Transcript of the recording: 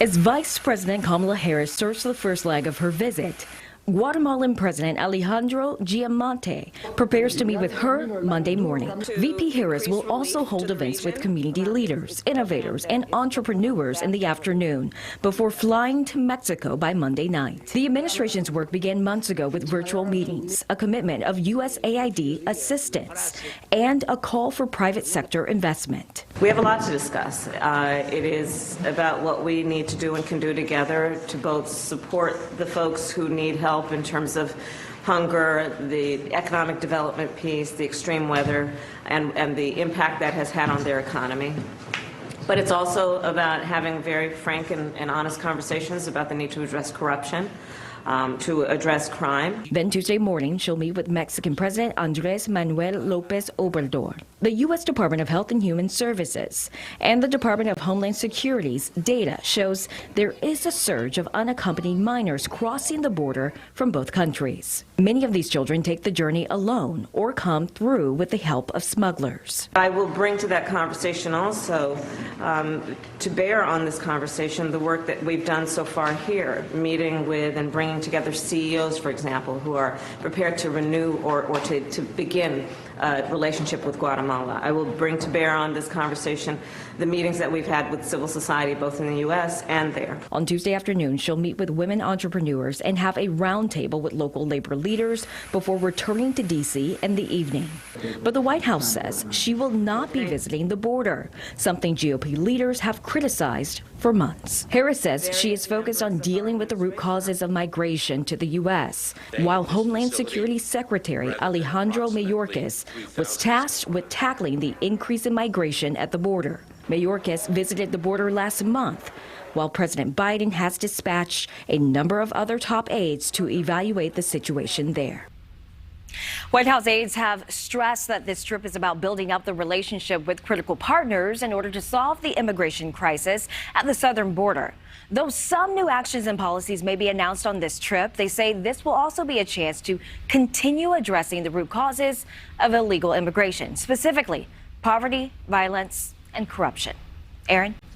As Vice President Kamala Harris starts the first leg of her visit, Guatemalan President Alejandro Giammattei prepares to meet with her Monday morning. VP Harris will also hold events with community leaders, innovators, and entrepreneurs in the afternoon before flying to Mexico by Monday night. The administration's work began months ago with virtual meetings, a commitment of USAID assistance, and a call for private sector investment. We have a lot to discuss. It is about what we need to do and can do together to both support the folks who need help in terms of hunger, the economic development piece, the extreme weather, and the impact that has had on their economy. But it's also about having very frank and honest conversations about the need to address corruption, to address crime. Then Tuesday morning, she'll meet with Mexican President Andrés Manuel López Obrador. The U.S. Department of Health and Human Services and the Department of Homeland Security's data shows there is a surge of unaccompanied minors crossing the border from both countries. Many of these children take the journey alone or come through with the help of smugglers. I will bring to that conversation also, to bear on this conversation, the work that we've done so far here, meeting with and bringing together CEOs, for example, who are prepared to renew or to begin a relationship with Guatemala. I will bring to bear on this conversation the meetings that we've had with civil society, both in the U.S. and there. On Tuesday afternoon, she'll meet with women entrepreneurs and have a roundtable with local labor leaders before returning to D.C. in the evening. But the White House says she will not be visiting the border, something GOP leaders have criticized for months. Harris says she is focused on dealing with the root causes of migration to the U.S., while Homeland Security Secretary Alejandro Mayorkas was tasked with tackling the increase in migration at the border. Mayorkas visited the border last month, while President Biden has dispatched a number of other top aides to evaluate the situation there. White House aides have stressed that this trip is about building up the relationship with critical partners in order to solve the immigration crisis at the southern border. Though some new actions and policies may be announced on this trip, they say this will also be a chance to continue addressing the root causes of illegal immigration, specifically poverty, violence, and corruption. Aaron?